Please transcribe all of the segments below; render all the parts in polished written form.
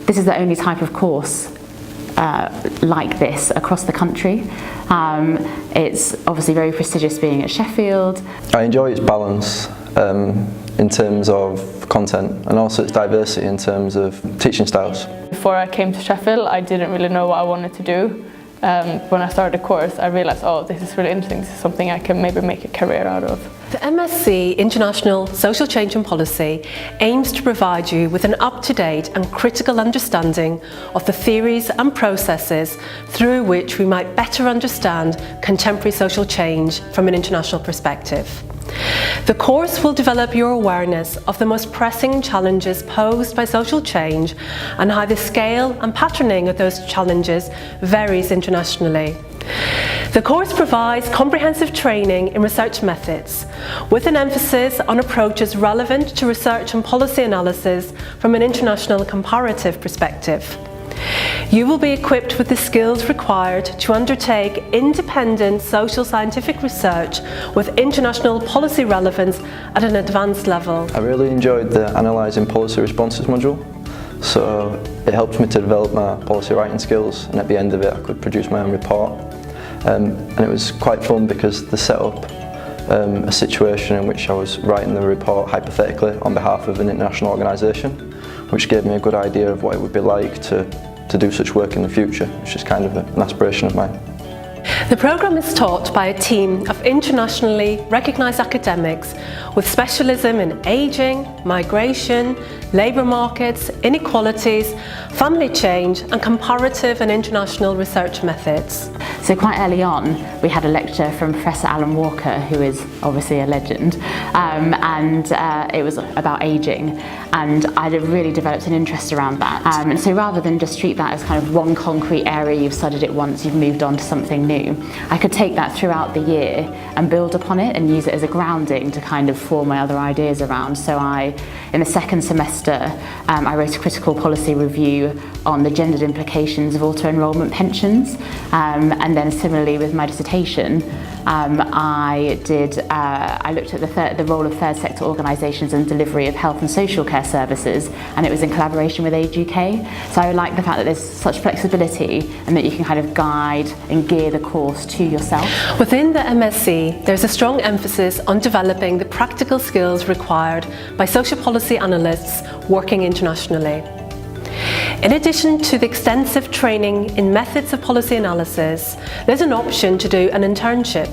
this is the only type of course like this across the country. It's obviously very prestigious being at Sheffield. I enjoy its balance in terms of content, and also its diversity in terms of teaching styles. Before I came to Sheffield, I didn't really know what I wanted to do. When I started the course, I realised, oh, this is really interesting, this is something I can maybe make a career out of. The MSc International Social Change and Policy aims to provide you with an up-to-date and critical understanding of the theories and processes through which we might better understand contemporary social change from an international perspective. The course will develop your awareness of the most pressing challenges posed by social change and how the scale and patterning of those challenges varies internationally. The course provides comprehensive training in research methods, with an emphasis on approaches relevant to research and policy analysis from an international comparative perspective. You will be equipped with the skills required to undertake independent social scientific research with international policy relevance at an advanced level. I really enjoyed the Analysing Policy Responses module, so it helped me to develop my policy writing skills, and at the end of it I could produce my own report. And it was quite fun because they set up a situation in which I was writing the report hypothetically on behalf of an international organisation, which gave me a good idea of what it would be like to do such work in the future, which is kind of an aspiration of mine. The programme is taught by a team of internationally recognised academics with specialism in ageing, migration, labour markets, inequalities, family change and comparative and international research methods. So quite early on we had a lecture from Professor Alan Walker, who is obviously a legend, and it was about ageing, and I'd really developed an interest around that. And so rather than just treat that as kind of one concrete area, you've studied it once, you've moved on to something new, I could take that throughout the year and build upon it and use it as a grounding to kind of form my other ideas around. So in the second semester, I wrote a critical policy review on the gendered implications of auto-enrolment pensions, and then similarly with my dissertation, I looked at the role of third sector organisations in delivery of health and social care services, and it was in collaboration with Age UK. So I like the fact that there's such flexibility and that you can kind of guide and gear the course to yourself. Within the MSc, there's a strong emphasis on developing the practical skills required by social policy analysts working internationally. In addition to the extensive training in methods of policy analysis, there's an option to do an internship,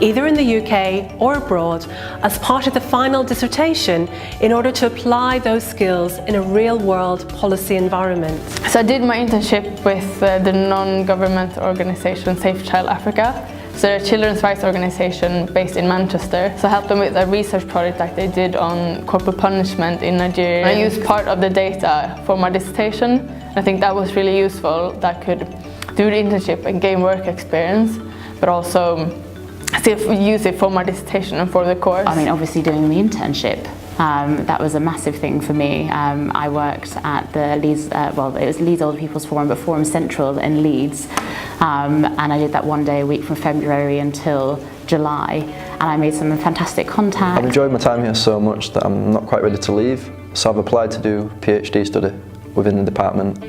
either in the UK or abroad, as part of the final dissertation in order to apply those skills in a real-world policy environment. So I did my internship with the non-government organisation Safe Child Africa. So they're a children's rights organisation based in Manchester. So I helped them with a research project that they did on corporal punishment in Nigeria. I used part of the data for my dissertation. I think that was really useful, that I could do the internship and gain work experience, but also use it for my dissertation and for the course. I mean, obviously doing the internship, that was a massive thing for me. I worked at the Leeds, it was Leeds Older People's Forum, but Forum Central in Leeds, and I did that one day a week from February until July, and I made some fantastic contacts. I've enjoyed my time here so much that I'm not quite ready to leave, so I've applied to do a PhD study within the department,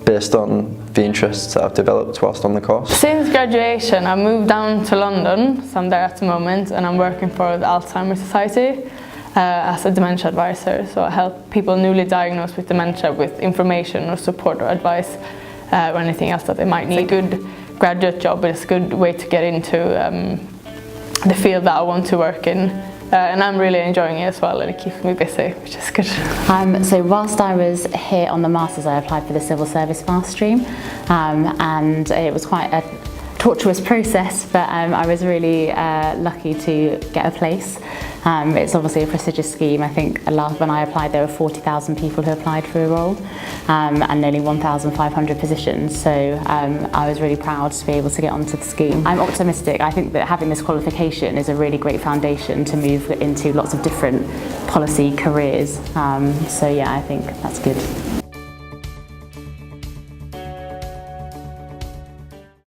based on the interests that I've developed whilst on the course. Since graduation, I moved down to London, so I'm there at the moment, and I'm working for the Alzheimer's Society as a dementia advisor. So I help people newly diagnosed with dementia with information or support or advice or anything else that they might need. It's a good graduate job, but it's a good way to get into the field that I want to work in. And I'm really enjoying it as well, and it keeps me busy, which is good. So whilst I was here on the Masters, I applied for the Civil Service Fast Stream, and it was quite a tortuous process, but I was really lucky to get a place. It's obviously a prestigious scheme. I think when I applied there were 40,000 people who applied for a role, and nearly 1,500 positions, so I was really proud to be able to get onto the scheme. I'm optimistic. I think that having this qualification is a really great foundation to move into lots of different policy careers, so yeah, I think that's good.